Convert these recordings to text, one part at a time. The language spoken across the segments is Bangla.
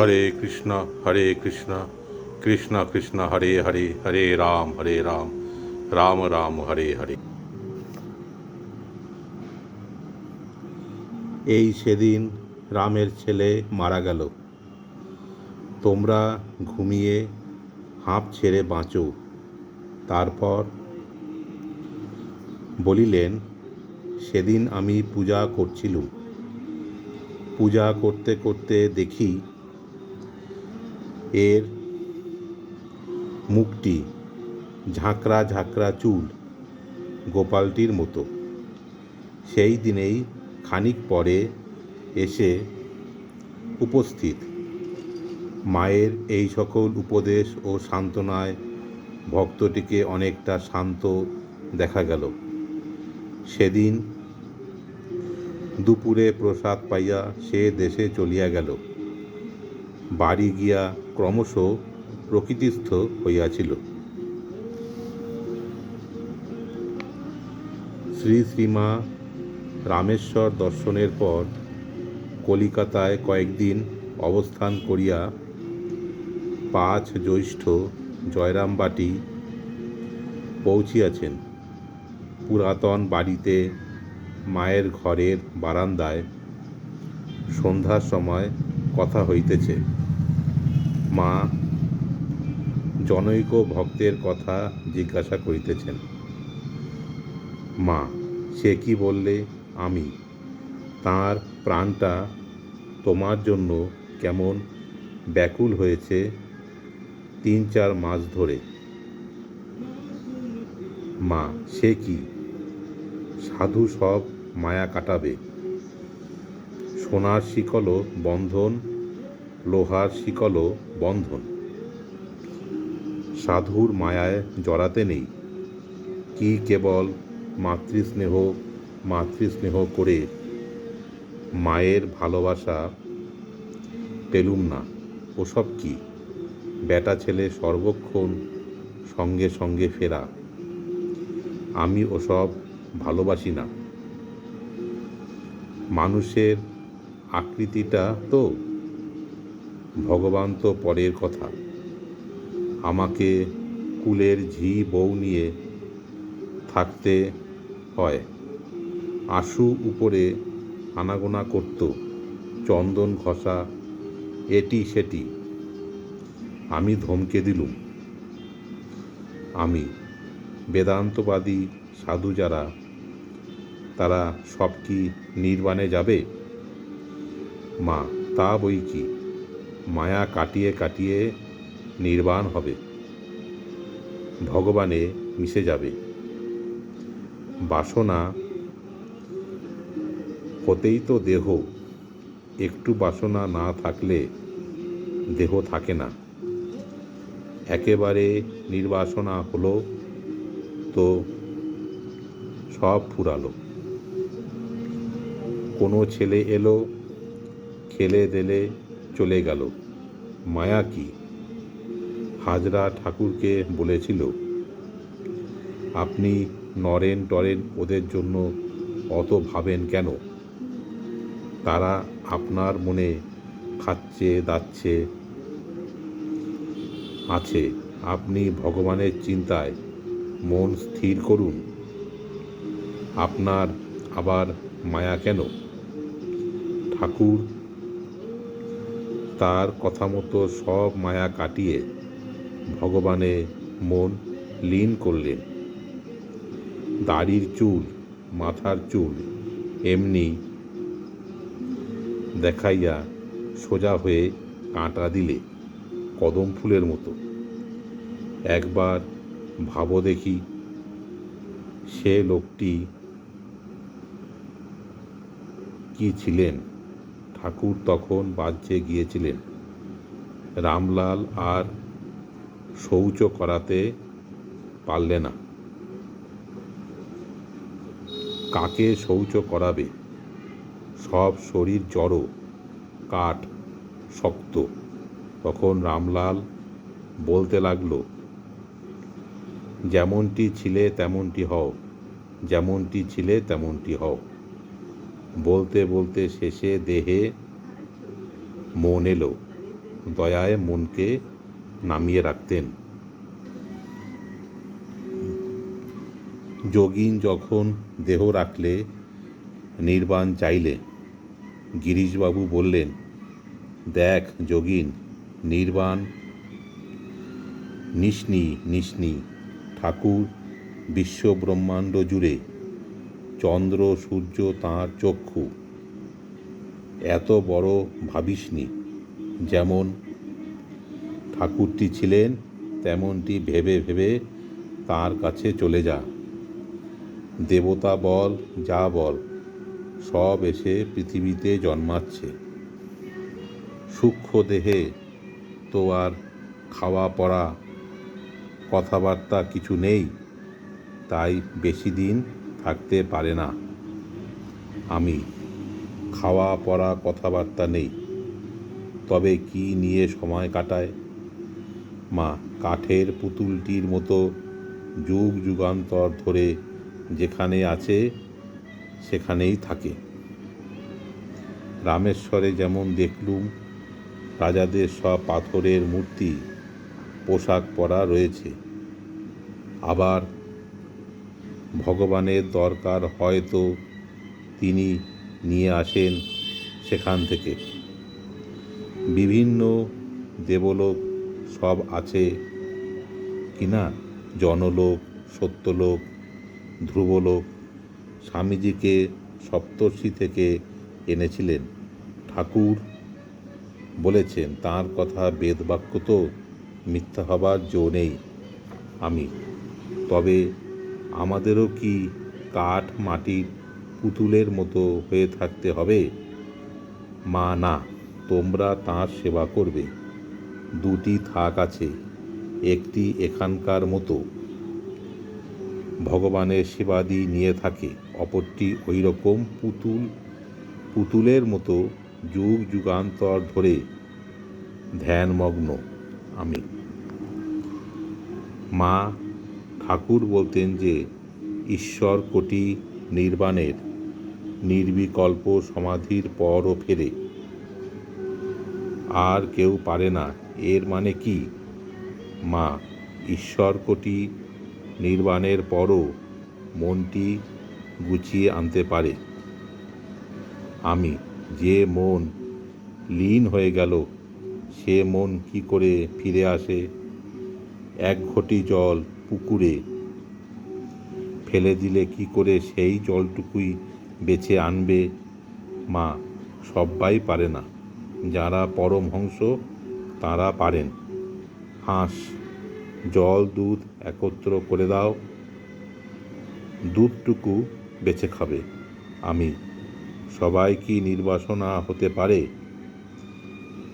হরে কৃষ্ণ কৃষ্ণ কৃষ্ণ হরে হরে, হরে রাম রাম রাম হরে হরে। এই সেদিন রামের ছেলে মারা গেল। তোমরা ঘুমিয়ে হাঁপ ছেড়ে বাঁচো। তারপর বলিলেন, সেদিন আমি পূজা করছিলুম। পূজা করতে করতে দেখি এর মুখটি ঝাঁকড়া ঝাঁকড়া চুল, গোপালটির মতো। সেই দিনেই খানিক পরে এসে উপস্থিত। মায়ের এই সকল উপদেশ ও সান্ত্বনায় ভক্তটিকে অনেকটা শান্ত দেখা গেল। সেদিন দুপুরে প্রসাদ পাইয়া সে দেশে চলিয়া গেল। বাড়ি গিয়া ক্রমশ প্রকৃতিস্থ হইয়াছিল। শ্রী শ্রীমা রামেশ্বর দর্শনের পর কলিকাতায় কয়েকদিন অবস্থান করিয়া 5 জ্যৈষ্ঠ জয়রামবাটি পৌঁছিয়াছেন। পুরাতন বাড়িতে মায়ের ঘরের বারান্দায় সন্ধ্যার সময় কথা হইতেছে। মা জনৈক ভক্তের কথা জিজ্ঞাসা করিতেছেন। মা, সে কি বললে? আমি, তাঁর প্রাণটা তোমার জন্য কেমন ব্যাকুল হয়েছে 3-4 মাস ধরে। মা, সে কি? সাধু সব মায়া কাটাবে। সোনার শিকলও বন্ধন, লোহার শিকলও বন্ধন। সাধুর মায়ায় জড়াতে নেই। কি কেবল মাতৃস্নেহ করে মায়ের ভালোবাসা পেলুম না। ওসব কি? বেটা ছেলে সর্বক্ষণ সঙ্গে সঙ্গে ফেরা। আমি ওসব ভালোবাসি না। মানুষের আকৃতিটা তো, ভগবান তো পরের কথা। আমাকে কুলের ঝি বউ নিয়ে থাকতে হয়। আশু উপরে আনাগোনা করত, চন্দন ঘষা, এটি সেটি। আমি ধমকে দিলুম। আমি বেদান্তবাদী সাধু যারা, তারা সব কি নির্বাণে যাবে? মা, তা বই কি, মায়া কাটিয়ে কাটিয়ে নির্বাণ হবে, ভগবানে মিশে যাবে। বাসনা হতেই তো দেহ। একটু বাসনা না থাকলে দেহ থাকে না। একেবারে নির্বাসনা হলো তো সব ফুরালো। কোনো ছেলে এলো, খেলে দেলে চলে গেল। মায়া কি? হাজরা ঠাকুরকে বলেছিল, আপনি নরেন টরেন ওদের জন্য অত ভাবেন কেন? তারা আপনার মনে খাচ্ছে দাচ্ছে আছে। আপনি ভগবানের চিন্তায় মন স্থির করুন। আপনার আবার মায়া কেন? ঠাকুর তার কথা মতো সব মায়া কাটিয়ে ভগবানে মন লীন করলেন। দাড়ির চুল, মাথার চুল এমনি দেখাইয়া সোজা হয়ে কাঁটা দিলে কদম ফুলের মতো। একবার ভাবো দেখি, সে লোকটি কি ছিলেন? ঠাকুর তখন বাহ্যে গিয়েছিলেন। রামলাল আর শৌচ করাতে পারলে না। কাকে শৌচ করাবে? সব শরীর জড়ো, কাঠ, শক্ত। তখন রামলাল বলতে লাগলো, যেমনটি ছিলে তেমনটি হও, যেমনটি ছিলে তেমনটি হও। বলতে বলতে শেষে দেহে মন এলো। দয়ায় মনকে নামিয়ে রাখতেন। যোগীন যখন দেহ রাখলে, নির্বাণ চাইলে, গিরিশবাবু বললেন, দেখ যোগীন, নির্বাণ নিসনি নিসনি। ঠাকুর বিশ্বব্রহ্মাণ্ড জুড়ে, চন্দ্র সূর্য তাঁর চক্ষু। এত বড় ভাবিসনি। যেমন ঠাকুরটি ছিলেন তেমনটি ভেবে ভেবে তাঁর কাছে চলে যা। দেবতা বল যা বল, সব এসে পৃথিবীতে জন্মাচ্ছে। সূক্ষ্ম দেহে তো আর খাওয়া পড়া কথাবার্তা কিছু নেই, তাই বেশি দিন থাকতে পারে না। আমি খাওয়া পড়া কথাবার্তা নেই, তবে কি নিয়ে সময় কাটায়? মা কাঠের পুতুলটির মতো যুগ যুগান্তর ধরে যেখানে আছে সেখানেই থাকে। রামেশ্বরে যেমন দেখলুম রাজাদের সব পাথরের মূর্তি, পোশাক পরা রয়েছে। আবার ভগবানের দরকার হয়তো তিনি নিয়ে আসেন সেখান থেকে। বিভিন্ন দেবলোক সব আছে কিনা, জনলোক, সত্যলোক, ধ্রুবলোক। স্বামীজিকে সপ্তর্ষি থেকে এনেছিলেন। ঠাকুর বলেছেন তাঁর কথা বেদবাক্য, তো মিথ্যা হবার জো নেই। আমি তবে আমাদেরও কি কাঠ মাটির পুতুলের মতো হয়ে থাকতে হবে? মা না, তোমরা তাঁর সেবা করবে। দুটি থাক আছে, একটি এখানকার মতো ভগবানের সেবাদি নিয়ে থাকে, অপরটি ওই রকম পুতুলের মতো যুগ যুগান্তর ধরে ধ্যানমগ্ন। আমি মা ঠাকুর বলতেন যে ঈশ্বর কোটি নির্বাণের নির্বিকল্প সমাধির পরও ফেরে, আর কেউ পারে না। এর মানে কি? মা ঈশ্বর কোটি নির্বাণের পরও মনটি গুছিয়ে আনতে পারে। আমি যে মন লীন হয়ে গেল, সে মন কি করে ফিরে আসে? এক ঘটি জল পুকুরে ফেলে দিলে কি করে সেই জলটুকুই বেছে আনবে? মা সব্বাই পারে না। যারা পরমহংস তারা পারেন। হাঁস জল দুধ একত্র করে দাও, দুধটুকু বেছে খাবে। আমি সবাই কি নির্বাসনা হতে পারে?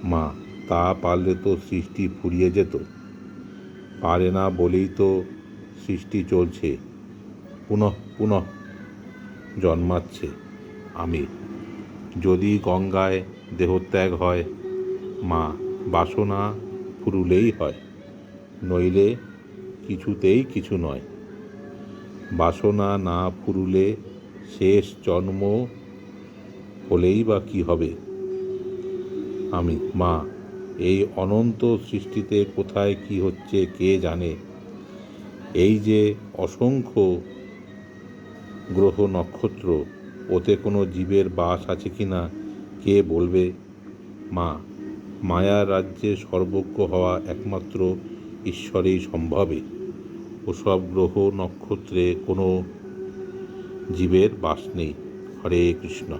মা তা পারলে তো সৃষ্টি ফুরিয়ে যেত। পারে না বলেই তো সৃষ্টি চলছে, পুনঃ পুনঃ জন্মাচ্ছে। আমি যদি গঙ্গায় দেহত্যাগ হয়, মা বাসনা ফুরুলেই হয়, নইলে কিছুতেই কিছু নয়। বাসনা না ফুরুলে শেষ জন্ম হলেই বা কি হবে? আমি মা এই অনন্ত সৃষ্টিতে কোথায় কি হচ্ছে কে জানে? এই যে অসংখ্য গ্রহ নক্ষত্র, ওতে কোনো জীবের বাস আছে কিনা কে বলবে? মা মায়ার রাজ্যে সর্বজ্ঞ হওয়া একমাত্র ঈশ্বরেই সম্ভবে। ওসব গ্রহ নক্ষত্রে কোনো জীবের বাস নেই। হরে কৃষ্ণ।